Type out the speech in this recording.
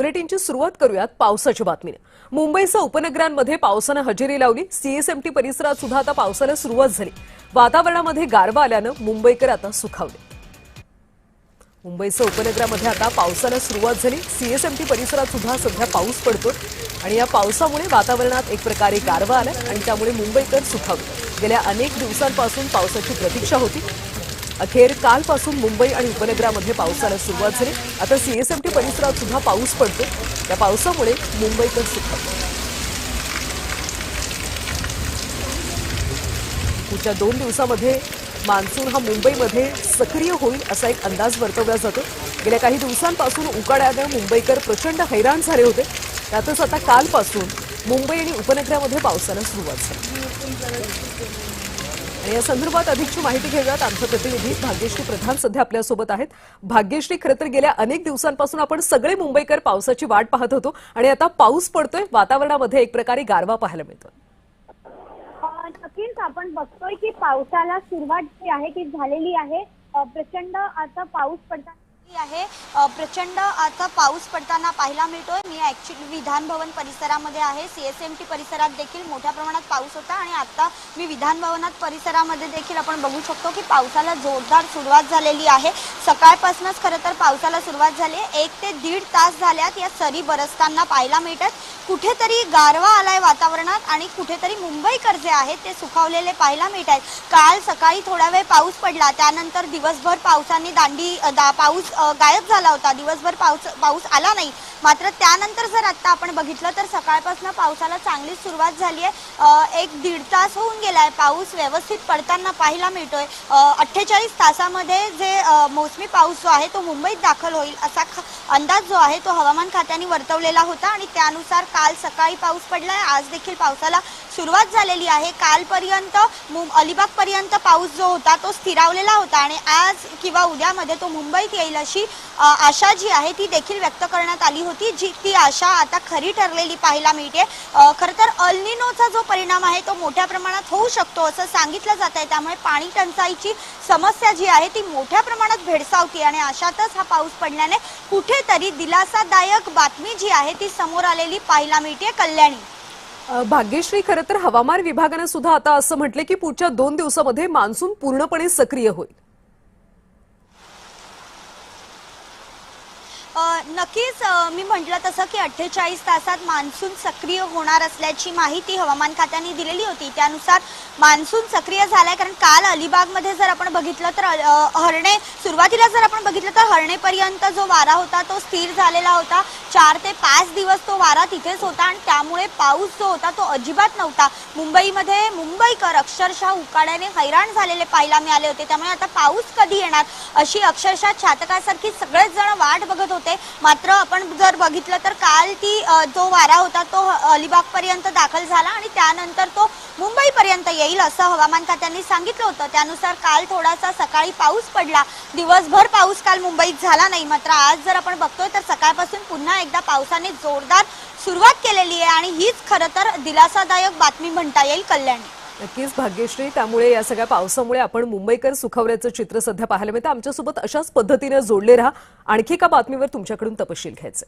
बुलेटिनची सुरुवात करूयात पावसाच्या बातमीने। मुंबईसह उपनगरांमध्ये पावसाने हजेरी लावली। सीएसएमटी परिसरात सुद्धा आता पावसाला सुरुवात झाली। वातावरणामध्ये गारवा आल्याने मुंबईकर आता सुखावले। मुंबईसह उपनगरामध्ये आता पावसाला सुरुवात झाली। सीएसएमटी परिसरात सुद्धा सध्या पाऊस पडतो आणि या पावसामुळे वातावरणात एक प्रकारे गारवा आला आणि त्यामुळे मुंबईकर सुखावले। गेल्या अनेक दिवसांपासून पावसाची प्रतीक्षा होती। अखेर कालपासून मुंबई आणि उपनगरामध्ये पावसाला सुरुवात झाली। आता सीएसएमटी परिसरात सुद्धा पाऊस पडतो। या पावसामुळे मुंबईकर सुखावले। पुढच्या 2 दिवसांमध्ये मान्सून हा मुंबईमध्ये सक्रिय होईल असा एक अंदाज वर्तवला जातो। गेल्या काही दिवसांपासून उकाड्याने मुंबईकर प्रचंड हैराण झाले होते। त्यातच आता कालपासून मुंबई आणि उपनगरामध्ये पावसाला सुरुवात झाली। आणि या संदर्भात अधिकची माहिती घेऊयात। आमचे प्रतिनिधी भाग्यश्री प्रधान सध्या आपल्या सोबत आहेत। भाग्यश्री, खरं तर गेल्या अनेक दिवसांपासून आपण सगळे मुंबईकर पावसाची वाट पाहत होतो आणि आता पाऊस पडतोय। वातावरणामध्ये एक प्रकारे गारवा पाहायला मिळतोय। नक्कीच आपण बघतोय की पावसाला सुरुवात जी आहे ती झालेली आहे। प्रचंड आता पाऊस पडताना प्रचंड आता पाऊस पडताना पाहायला मिळतोय। मी ऍक्च्युअली विधान भवन परिसरामध्ये आहे। सीएसएमटी परिसरात देखील मोठ्या प्रमाणात पाऊस होता आणि आता मी विधान भवनात परिसरामध्ये देखील आपण बघू शकतो की पावसाला जोरदार सुरुवात झालेली आहे। सकाळपासूनच खरं तर पावसाला सुरुवात झाली आहे। 1 ते 1.5 तास झाल्यात या सरी बरसताना पाहायला मिळतात। कुठेतरी गारवा आलाय वातावरणात आणि कुठेतरी मुंबईकर जे आहेत ते सुखावलेले पाहायला मिळतात। काल सकाळी थोडा वेळ पाऊस पडला, त्यानंतर दिवसभर पावसाने पाऊस गायब झाला होता। दिवसभर पाऊस आला नाही। मात्र त्यानंतर जर आता आपण बघितलं तर सकाळपासून पावसाला चांगली सुरुवात झाली आहे। 1-1.5 तास होऊन गेलाय पाऊस व्यवस्थित पडताना पाहायला मिळतोय। 48 तासामध्ये जे मोसमी पाऊस जो आहे तो मुंबईत दाखल होईल असा अंदाज जो आहे तो हवामान खात्याने वर्तवलेला होता आणि त्यानुसार काल सकाळी पाऊस पडलाय। आज देखील पावसाला सुरुवात झालेली आहे। कालपर्यंत अलिबाग पर्यंत पाऊस जो होता तो स्थिरावलेला होता आणि आज किंवा उद्यामध्ये तो मुंबईत येईल अशी आशा जी आहे ती देखील व्यक्त करण्यात आली होती। जी ती आशा आता खरी ठरलेली पाहायला मिळते। खरं तर अल निनोचा जो परिणाम आहे तो मोठ्या प्रमाणात होऊ शकतो असं सांगितलं जात आहे। त्यामुळे पाणी टंचाईची समस्या जी आहे ती मोठ्या प्रमाणात भेडसावते आणि अशातच हा पाऊस पडल्याने कुठेतरी दिलासादायक बातमी जी आहे ती समोर आलेली पाहायला मिळते। कल्याणी, भाग्यश्री, खरं तर हवामान विभागाने सुद्धा आता असं म्हटलं की पुढच्या 2 दिवसांमध्ये मान्सून पूर्णपणे सक्रिय होईल। नक्कीच मी म्हटलं तसं की 48 तासात मान्सून सक्रिय होणार असल्याची माहिती हवामान खात्याने दिलेली होती। त्यानुसार मान्सून सक्रिय झालाय। कारण काल अलिबागमध्ये जर आपण बघितलं तर हरणे सुरुवातीला जर आपण बघितलं तर हरणेपर्यंत जो वारा होता तो स्थिर झालेला होता। 4 ते 5 दिवस तो वारा तिथेच होता आणि त्यामुळे पाऊस जो होता तो अजिबात नव्हता। मुंबईमध्ये मुंबईकर अक्षरशः उकाड्याने हैराण झालेले पाहायला मिळाले होते। त्यामुळे आता पाऊस कधी येणार अशी अक्षरशः छातकासारखी सगळेच जण वाट बघत होते। मात्र आपण जर बघितलं तर काल जो वारा होता तो अलिबाग पर्यंत दाखल झाला आणि त्यानंतर तो मुंबई पर्यंत येईल असं हवामान खात्याने सांगितलं होतं। त्यानुसार काल थोडासा सकाळी पाऊस पडला। दिवसभर पाऊस काल मुंबईत झाला नाही। मात्र आज जर आपण बघतोय तर सकाळपासून पुन्हा एकदा पावसाने जोरदार सुरुवात केलेली आहे आणि हीच खरं तर दिलासादायक बातमी म्हणता येईल। कल्याणी, नक्कीच भाग्यश्री, त्यामुळे या सगळ्या पावसामुळे आपण मुंबईकर सुखावल्याचं चित्र सध्या पाहायला मिळतं। आमच्यासोबत अशाच पद्धतीने जोडले राहा। आणखी एका बातमीवर तुमच्याकडून तपशील घ्यायचे।